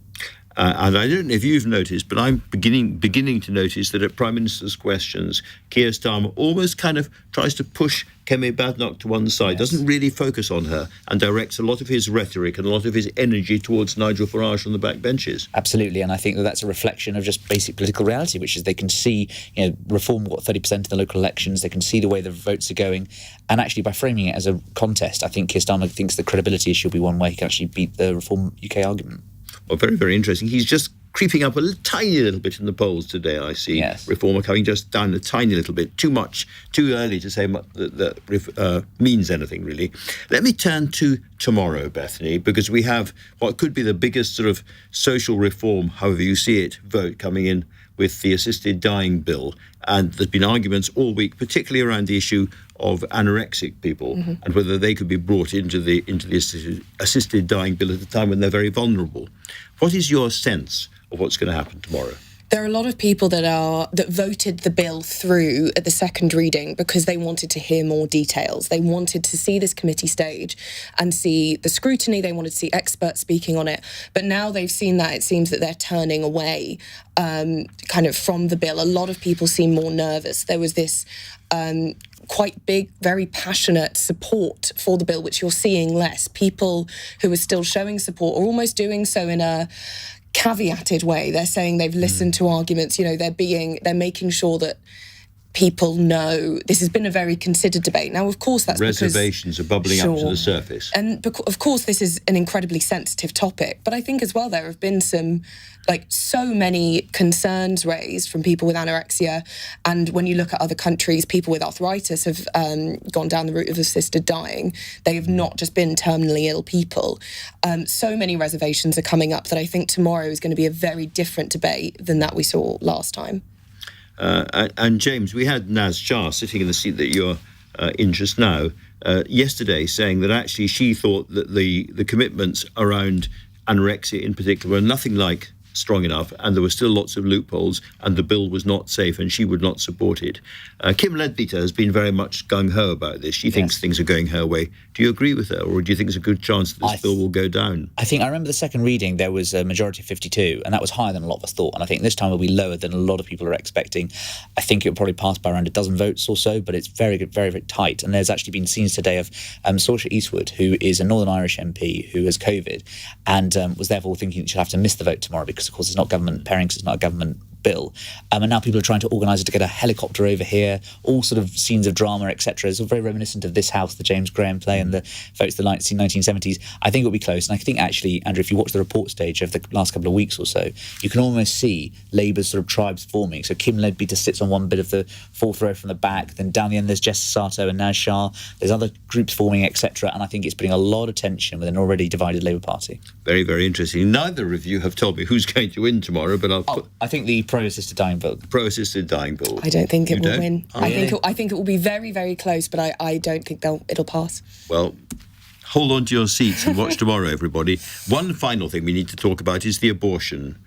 Speaker 3: And I don't know if you've noticed, but I'm beginning to notice that at Prime Minister's questions, Keir Starmer almost kind of tries to push Kemi Badenoch to one side, doesn't really focus on her, and directs a lot of his rhetoric and a lot of his energy towards Nigel Farage on the back benches.
Speaker 17: Absolutely, and I think that that's a reflection of just basic political reality, which is they can see, Reform got 30% in the local elections, they can see the way the votes are going, and actually by framing it as a contest, I think Keir Starmer thinks the credibility issue will be one way he can actually beat the Reform UK argument.
Speaker 3: Well, very, very interesting. He's just creeping up a tiny little bit in the polls today, I see.
Speaker 17: Yes.
Speaker 3: Reformer coming just down a tiny little bit. Too much, too early to say that means anything, really. Let me turn to tomorrow, Bethany, because we have what could be the biggest sort of social reform, however you see it, vote coming in with the assisted dying bill. And there's been arguments all week, particularly around the issue of anorexic people and whether they could be brought into the assisted dying bill at a time when they're very vulnerable. What is your sense of what's going to happen tomorrow?
Speaker 16: There are a lot of people that voted the bill through at the second reading because they wanted to hear more details. They wanted to see this committee stage and see the scrutiny. They wanted to see experts speaking on it. But now they've seen that, it seems that they're turning away kind of from the bill. A lot of people seem more nervous. There was this quite big, very passionate support for the bill, which you're seeing less. People who are still showing support are almost doing so in a caveated way. They're saying they've listened to arguments, they're making sure that people know this has been a very considered debate. Now, of course, that's
Speaker 3: reservations are bubbling up to the surface.
Speaker 16: And of course, this is an incredibly sensitive topic. But I think as well, there have been so many concerns raised from people with anorexia. And when you look at other countries, people with arthritis have gone down the route of assisted dying. They have not just been terminally ill people. So many reservations are coming up that I think tomorrow is going to be a very different debate than that we saw last time.
Speaker 3: And James, we had Naz Shah sitting in the seat that you're in just now yesterday saying that actually she thought that the commitments around anorexia in particular were nothing like strong enough, and there were still lots of loopholes, and the bill was not safe, and she would not support it. Kim Leadbeater has been very much gung-ho about this. She thinks things are going her way. Do you agree with her, or do you think there's a good chance that this bill will go down?
Speaker 17: I remember the second reading, there was a majority of 52, and that was higher than a lot of us thought, and I think this time it will be lower than a lot of people are expecting. I think it will probably pass by around a dozen votes or so, but it's very good, very, very tight. And there's actually been scenes today of Saoirse Eastwood, who is a Northern Irish MP who has COVID, and was therefore thinking she'll have to miss the vote tomorrow because, of course, it's not government pairing, because it's not a government bill. And now people are trying to organise it to get a helicopter over here, all sort of scenes of drama, etc. It's very reminiscent of This House, the James Graham play, and the votes of the 1970s. I think it'll be close. And I think actually, Andrew, if you watch the report stage of the last couple of weeks or so, you can almost see Labour's sort of tribes forming. So Kim Leadbeater sits on one bit of the fourth row from the back. Then down the end, there's Jess Sato and Naz Shah. There's other groups forming, etc. And I think it's putting a lot of tension with an already divided Labour Party.
Speaker 3: Very, very interesting. Neither of you have told me who's going to win tomorrow, but
Speaker 17: I think the pro-assisted dying bill.
Speaker 3: Pro-assisted dying bill.
Speaker 16: I don't think it will win.
Speaker 3: Oh, really?
Speaker 16: I think it will be very, very close, but I don't think it'll pass.
Speaker 3: Well, hold on to your seats and watch tomorrow, everybody. One final thing we need to talk about is the abortion,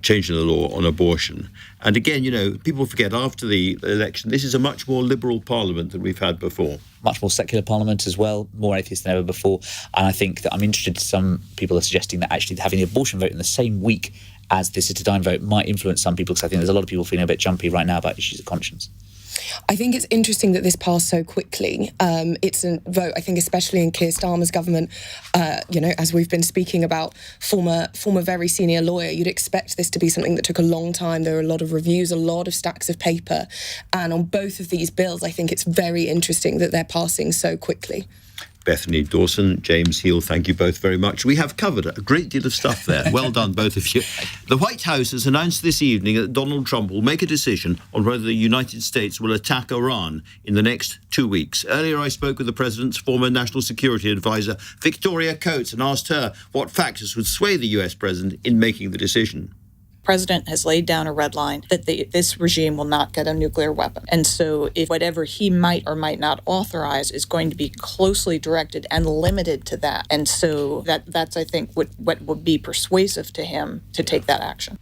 Speaker 3: changing the law on abortion. And again, people forget after the election, this is a much more liberal parliament than we've had before.
Speaker 17: Much more secular parliament as well, more atheist than ever before. And I think that I'm interested, some people are suggesting that actually having the abortion vote in the same week as the assisted dying vote might influence some people, because I think there's a lot of people feeling a bit jumpy right now about issues of conscience.
Speaker 16: I think it's interesting that this passed so quickly. It's a vote, I think, especially in Keir Starmer's government, as we've been speaking about, former very senior lawyer, you'd expect this to be something that took a long time. There are a lot of reviews, a lot of stacks of paper. And on both of these bills, I think it's very interesting that they're passing so quickly.
Speaker 3: Bethany Dawson, James Heal, thank you both very much. We have covered a great deal of stuff there. Well done, both of you. The White House has announced this evening that Donald Trump will make a decision on whether the United States will attack Iran in the next 2 weeks. Earlier, I spoke with the president's former national security advisor, Victoria Coates, and asked her what factors would sway the US president in making the decision.
Speaker 6: president has laid down a red line that this regime will not get a nuclear weapon. And so if whatever he might or might not authorize is going to be closely directed and limited to that. And so that's I think, what would be persuasive to him to take that action.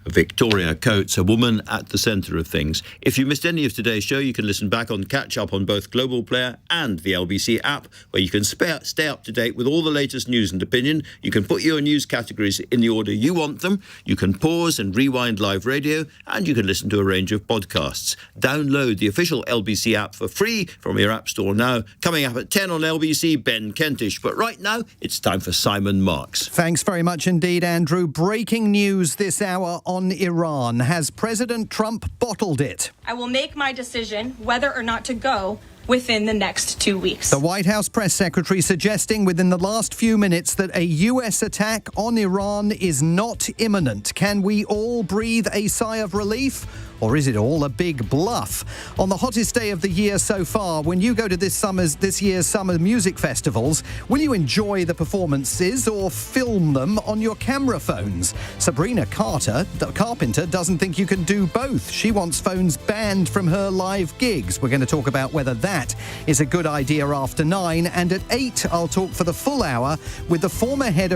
Speaker 3: Victoria Coates, a woman at the centre of things. If you missed any of today's show, you can listen back on Catch Up on both Global Player and the LBC app, where you can stay up to date with all the latest news and opinion. You can put your news categories in the order you want them. You can pause and rewind live radio, and you can listen to a range of podcasts. Download the official LBC app for free from your app store now. Coming up at 10 on LBC, Ben Kentish. But right now, it's time for Simon Marks.
Speaker 15: Thanks very much indeed, Andrew. Breaking news this hour on Iran. Has President Trump bottled it?
Speaker 14: I will make my decision whether or not to go within the next 2 weeks.
Speaker 15: The White House press secretary suggesting within the last few minutes that a US attack on Iran is not imminent. Can we all breathe a sigh of relief? Or is it all a big bluff? On the hottest day of the year so far, when you go to this year's summer music festivals, will you enjoy the performances or film them on your camera phones? Sabrina Carpenter doesn't think you can do both. She wants phones banned from her live gigs. We're going to talk about whether that is a good idea after 9. And at 8, I'll talk for the full hour with the former head of